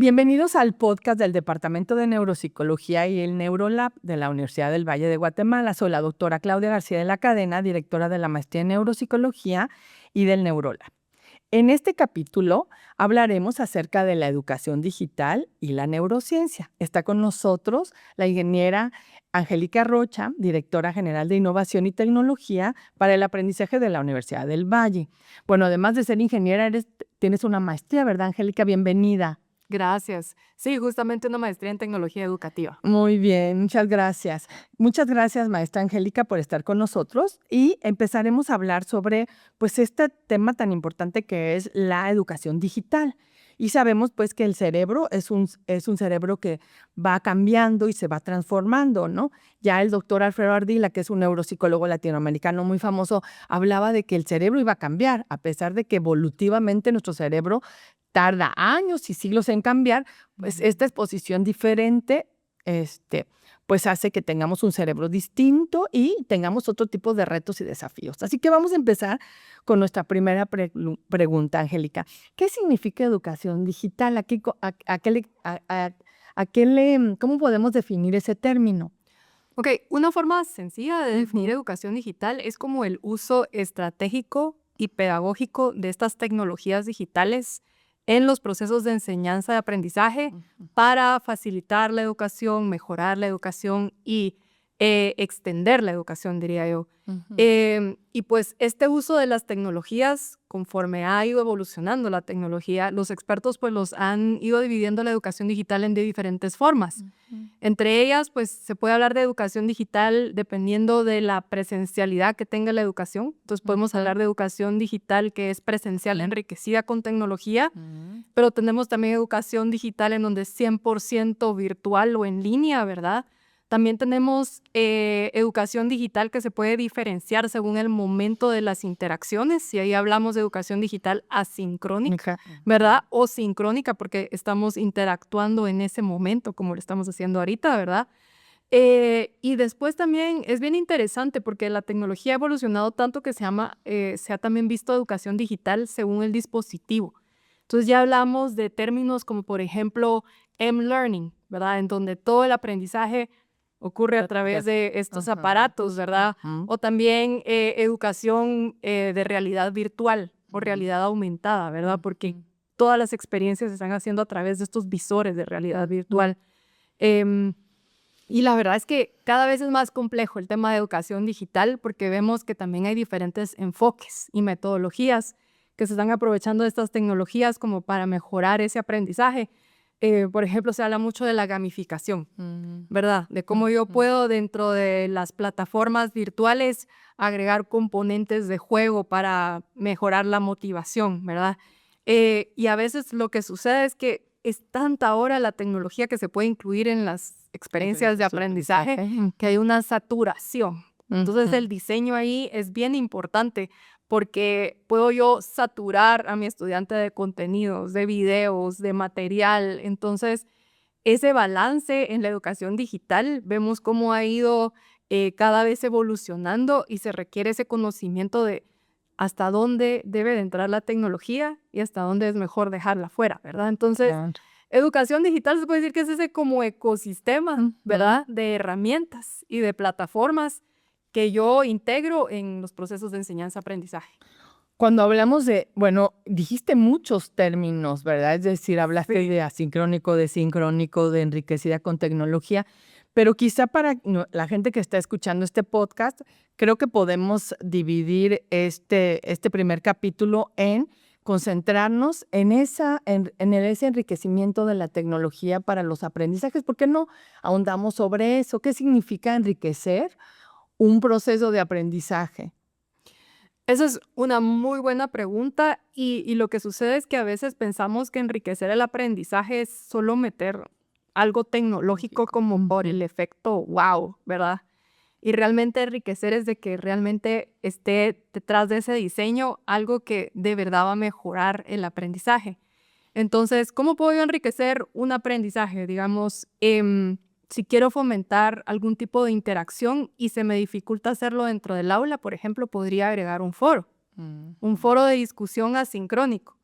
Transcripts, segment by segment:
Bienvenidos al podcast del Departamento de Neuropsicología y el Neurolab de la Universidad del Valle de Guatemala. Soy la doctora Claudia García de la Cadena, directora de la Maestría en Neuropsicología y del Neurolab. En este capítulo hablaremos acerca de la educación digital y la neurociencia. Está con nosotros la ingeniera Angélica Rocha, directora general de Innovación y Tecnología para el Aprendizaje de la Universidad del Valle. Bueno, además de ser ingeniera, tienes una maestría, ¿verdad, Angélica? Bienvenida. Gracias. Sí, justamente una maestría en tecnología educativa. Muy bien, muchas gracias. Muchas gracias, maestra Angélica, por estar con nosotros y empezaremos a hablar sobre pues este tema tan importante que es la educación digital. Y sabemos pues que el cerebro es un cerebro que va cambiando y se va transformando, ¿no? Ya el doctor Alfredo Ardila, que es un neuropsicólogo latinoamericano muy famoso, hablaba de que el cerebro iba a cambiar, a pesar de que evolutivamente nuestro cerebro tarda años y siglos en cambiar, pues esta exposición diferente, pues hace que tengamos un cerebro distinto y tengamos otro tipo de retos y desafíos. Así que vamos a empezar con nuestra primera pregunta, Angélica. ¿Qué significa educación digital? ¿Cómo podemos definir ese término? Ok, una forma sencilla de definir educación digital es como el uso estratégico y pedagógico de estas tecnologías digitales en los procesos de enseñanza y aprendizaje para facilitar la educación, mejorar la educación y extender la educación, diría yo. Y pues este uso de las tecnologías, conforme ha ido evolucionando la tecnología, los expertos pues los han ido dividiendo la educación digital en diferentes formas. Entre ellas, pues se puede hablar de educación digital dependiendo de la presencialidad que tenga la educación. Entonces podemos hablar de educación digital que es presencial enriquecida con tecnología, pero tenemos también educación digital en donde es 100% virtual o en línea, ¿verdad? También tenemos educación digital que se puede diferenciar según el momento de las interacciones, y ahí hablamos de educación digital asincrónica, ¿verdad? O sincrónica, porque estamos interactuando en ese momento, como lo estamos haciendo ahorita, ¿verdad? Y después también es bien interesante porque la tecnología ha evolucionado tanto que se ha también visto educación digital según el dispositivo. Entonces ya hablamos de términos como, por ejemplo, M-Learning, ¿verdad? En donde todo el aprendizaje ocurre a través de estos aparatos, ¿verdad? O también educación de realidad virtual o realidad aumentada, ¿verdad? Porque todas las experiencias se están haciendo a través de estos visores de realidad virtual. Y la verdad es que cada vez es más complejo el tema de educación digital porque vemos que también hay diferentes enfoques y metodologías que se están aprovechando de estas tecnologías como para mejorar ese aprendizaje. Por ejemplo, se habla mucho de la gamificación, ¿verdad? De cómo yo puedo dentro de las plataformas virtuales agregar componentes de juego para mejorar la motivación, ¿verdad? Y a veces lo que sucede es que es tanta ahora la tecnología que se puede incluir en las experiencias de aprendizaje que hay una saturación. Entonces el diseño ahí es bien importante porque puedo yo saturar a mi estudiante de contenidos, de videos, de material. Entonces ese balance en la educación digital vemos cómo ha ido cada vez evolucionando y se requiere ese conocimiento de hasta dónde debe de entrar la tecnología y hasta dónde es mejor dejarla fuera, ¿verdad? Entonces, educación digital se puede decir que es ese como ecosistema, ¿verdad? De herramientas y de plataformas que yo integro en los procesos de enseñanza-aprendizaje. Cuando hablamos bueno, dijiste muchos términos, ¿verdad? Es decir, hablaste de asincrónico, de sincrónico, de enriquecida con tecnología, pero quizá para la gente que está escuchando este podcast, creo que podemos dividir este primer capítulo en concentrarnos en ese enriquecimiento de la tecnología para los aprendizajes. ¿Por qué no ahondamos sobre eso? ¿Qué significa enriquecer un proceso de aprendizaje? Esa es una muy buena pregunta y lo que sucede es que a veces pensamos que enriquecer el aprendizaje es solo meter algo tecnológico como por el efecto wow, ¿verdad? Y realmente enriquecer es de que realmente esté detrás de ese diseño algo que de verdad va a mejorar el aprendizaje. Entonces, ¿cómo puedo yo enriquecer un aprendizaje? Digamos, si quiero fomentar algún tipo de interacción y se me dificulta hacerlo dentro del aula, por ejemplo, podría agregar un foro de discusión asincrónico,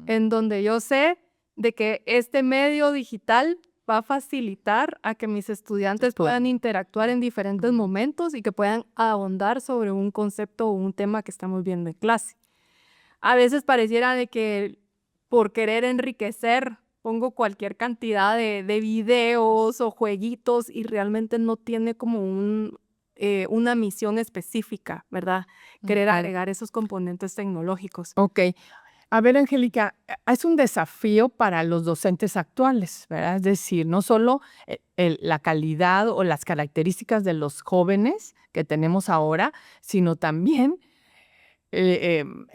en donde yo sé de que este medio digital va a facilitar a que mis estudiantes puedan interactuar en diferentes momentos y que puedan ahondar sobre un concepto o un tema que estamos viendo en clase. A veces pareciera de que por querer enriquecer pongo cualquier cantidad de videos o jueguitos y realmente no tiene como una misión específica, ¿verdad? Querer agregar esos componentes tecnológicos. Ok. A ver, Angélica, es un desafío para los docentes actuales, ¿verdad? Es decir, no solo la calidad o las características de los jóvenes que tenemos ahora, sino también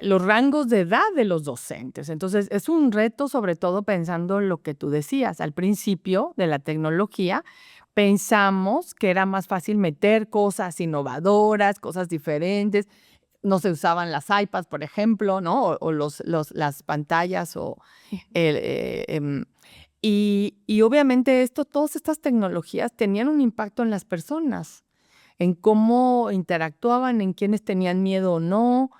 los rangos de edad de los docentes. Entonces, es un reto, sobre todo pensando en lo que tú decías. Al principio de la tecnología, pensamos que era más fácil meter cosas innovadoras, cosas diferentes. No se usaban las iPads, por ejemplo, ¿no? O las pantallas. Y obviamente todas estas tecnologías tenían un impacto en las personas, en cómo interactuaban, en quiénes tenían miedo o no.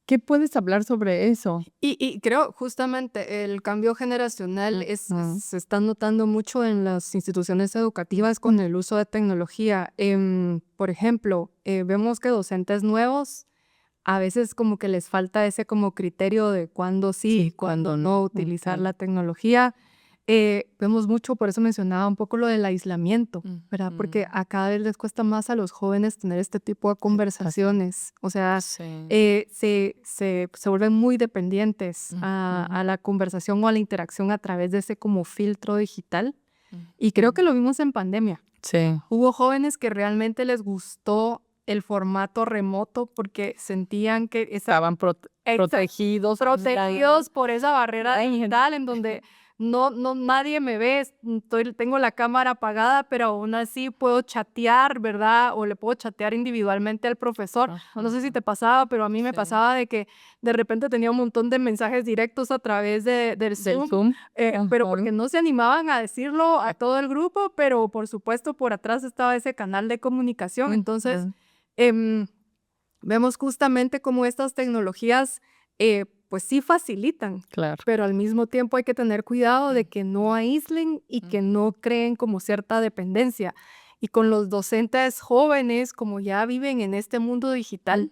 ¿Qué puedes hablar sobre eso? Y creo justamente el cambio generacional se está notando mucho en las instituciones educativas con el uso de tecnología. Por ejemplo, vemos que docentes nuevos a veces como que les falta ese como criterio de cuándo sí y cuándo no utilizar la tecnología. Vemos mucho, por eso mencionaba un poco lo del aislamiento, ¿verdad? Porque a cada vez les cuesta más a los jóvenes tener este tipo de conversaciones. O sea, se vuelven muy dependientes a la conversación o a la interacción a través de ese como filtro digital. Y creo que lo vimos en pandemia. Sí. Hubo jóvenes que realmente les gustó el formato remoto porque sentían que Estaban protegidos por esa barrera digital en donde no nadie me ve, tengo la cámara apagada, pero aún así puedo chatear, ¿verdad? O le puedo chatear individualmente al profesor. No sé si te pasaba, pero a mí me pasaba de que de repente tenía un montón de mensajes directos a través del Zoom. Pero porque no se animaban a decirlo a todo el grupo, pero por supuesto por atrás estaba ese canal de comunicación. Entonces, vemos justamente cómo estas tecnologías pues sí facilitan, Claro. pero al mismo tiempo hay que tener cuidado de que no aíslen y que no creen como cierta dependencia. Y con los docentes jóvenes, como ya viven en este mundo digital,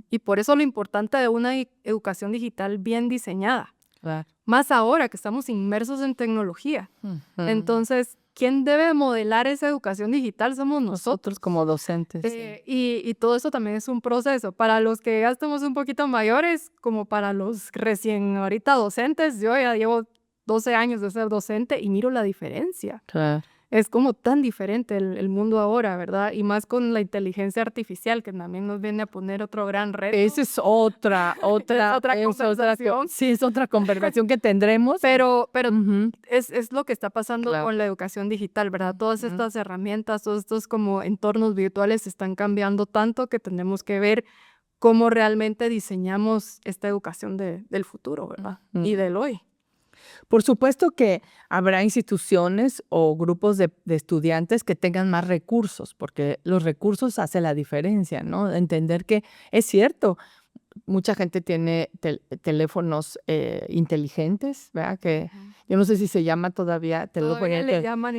y por eso lo importante de una educación digital bien diseñada. Claro. Más ahora que estamos inmersos en tecnología. Entonces, ¿quién debe modelar esa educación digital? Somos nosotros como docentes. y todo eso también es un proceso. Para los que ya estamos un poquito mayores, como para los recién ahorita docentes, yo ya llevo 12 años de ser docente y miro la diferencia. Claro. Es como tan diferente el mundo ahora, ¿verdad? Y más con la inteligencia artificial, que también nos viene a poner otro gran reto. Esa es otra conversación. Sí, es otra conversación que tendremos. Pero es lo que está pasando con la educación digital, ¿verdad? Todas estas herramientas, todos estos como entornos virtuales están cambiando tanto que tenemos que ver cómo realmente diseñamos esta educación del futuro, ¿verdad? Y del hoy. Por supuesto que habrá instituciones o grupos de estudiantes que tengan más recursos, porque los recursos hacen la diferencia, ¿no? Entender que es cierto, mucha gente tiene teléfonos inteligentes, ¿verdad? Que yo no sé si se llama todavía teléfono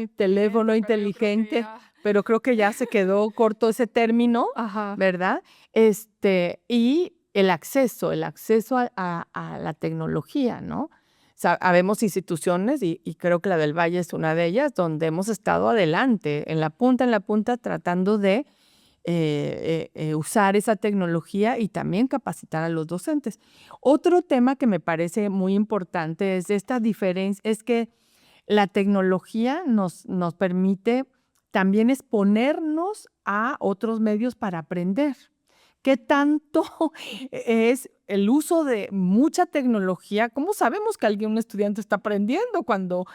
inteligente, pero creo que ya se quedó corto ese término, ¿verdad? Y el acceso a la tecnología, ¿no? Habemos instituciones, y creo que la del Valle es una de ellas, donde hemos estado adelante, en la punta, tratando de usar esa tecnología y también capacitar a los docentes. Otro tema que me parece muy importante es esta diferencia, es que la tecnología nos permite también exponernos a otros medios para aprender. ¿Qué tanto es el uso de mucha tecnología? ¿Cómo sabemos que un estudiante está aprendiendo cuando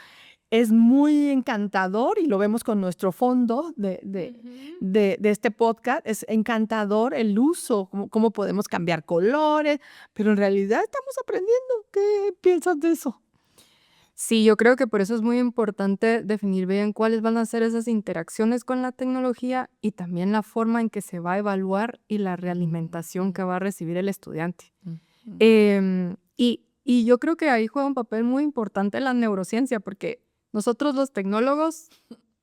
es muy encantador? Y lo vemos con nuestro fondo de este podcast. Es encantador el uso, cómo podemos cambiar colores, pero en realidad estamos aprendiendo. ¿Qué piensas de eso? Sí, yo creo que por eso es muy importante definir bien cuáles van a ser esas interacciones con la tecnología y también la forma en que se va a evaluar y la realimentación que va a recibir el estudiante. Y Y yo creo que ahí juega un papel muy importante la neurociencia, porque nosotros los tecnólogos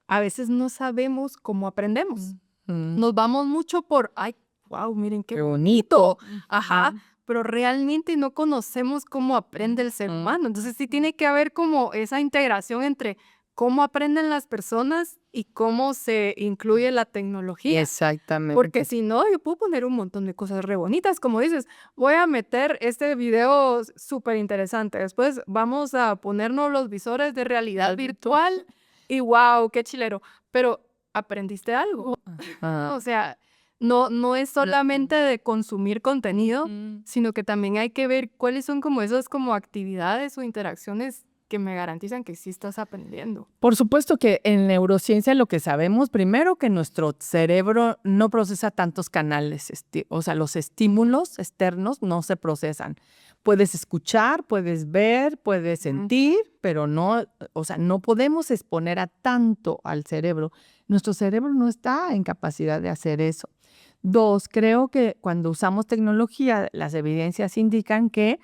a veces no sabemos cómo aprendemos. Nos vamos mucho por, ay, wow, miren qué Qué bonito. ajá, pero realmente no conocemos cómo aprende el ser humano. Entonces sí tiene que haber como esa integración entre cómo aprenden las personas y cómo se incluye la tecnología. Exactamente. Porque si no, yo puedo poner un montón de cosas re bonitas, como dices, voy a meter este video súper interesante, después vamos a ponernos los visores de realidad virtual y wow, qué chilero, pero aprendiste algo. Ah, O sea, no es solamente de consumir contenido, sino que también hay que ver cuáles son como esas como actividades o interacciones que me garantizan que sí estás aprendiendo. Por supuesto que en neurociencia lo que sabemos, primero que nuestro cerebro no procesa tantos canales, o sea, los estímulos externos no se procesan. Puedes escuchar, puedes ver, puedes sentir, pero no, o sea, no podemos exponer a tanto al cerebro. Nuestro cerebro no está en capacidad de hacer eso. 2, creo que cuando usamos tecnología, las evidencias indican que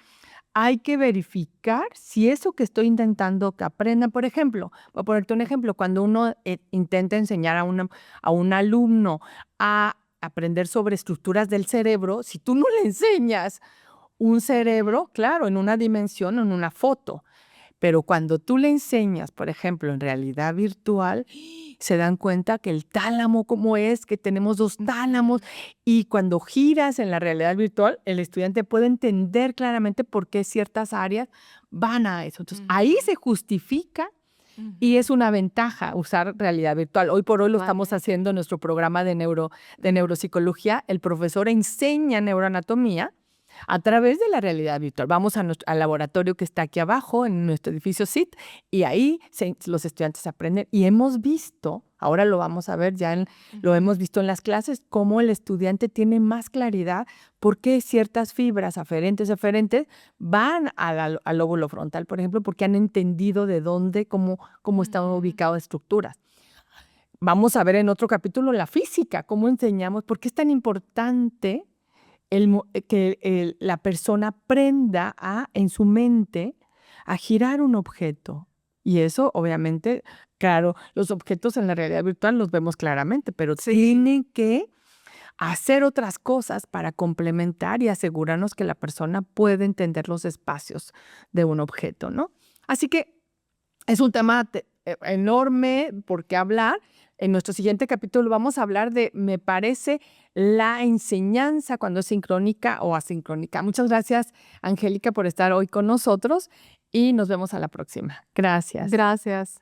hay que verificar si eso que estoy intentando que aprenda, por ejemplo, voy a ponerte un ejemplo, cuando uno intenta enseñar a un alumno a aprender sobre estructuras del cerebro, si tú no le enseñas un cerebro, claro, en una dimensión, en una foto, pero cuando tú le enseñas, por ejemplo, en realidad virtual, se dan cuenta que el tálamo, cómo es, que tenemos 2 tálamos, y cuando giras en la realidad virtual, el estudiante puede entender claramente por qué ciertas áreas van a eso. Entonces, ahí se justifica y es una ventaja usar realidad virtual. Hoy por hoy lo estamos haciendo en nuestro programa de neuropsicología. El profesor enseña neuroanatomía a través de la realidad virtual. Vamos al laboratorio que está aquí abajo, en nuestro edificio SIT, y ahí los estudiantes aprenden. Y hemos visto, ahora lo vamos a ver, lo hemos visto en las clases, cómo el estudiante tiene más claridad por qué ciertas fibras aferentes van al lóbulo frontal, por ejemplo, porque han entendido de dónde, cómo están ubicadas estructuras. Vamos a ver en otro capítulo la física, cómo enseñamos, por qué es tan importante que la persona aprenda en su mente a girar un objeto. Y eso, obviamente, claro, los objetos en la realidad virtual los vemos claramente, pero tienen que hacer otras cosas para complementar y asegurarnos que la persona puede entender los espacios de un objeto, ¿no? Así que es un tema enorme por qué hablar. En nuestro siguiente capítulo vamos a hablar de, me parece, la enseñanza cuando es sincrónica o asincrónica. Muchas gracias, Angélica, por estar hoy con nosotros y nos vemos a la próxima. Gracias. Gracias.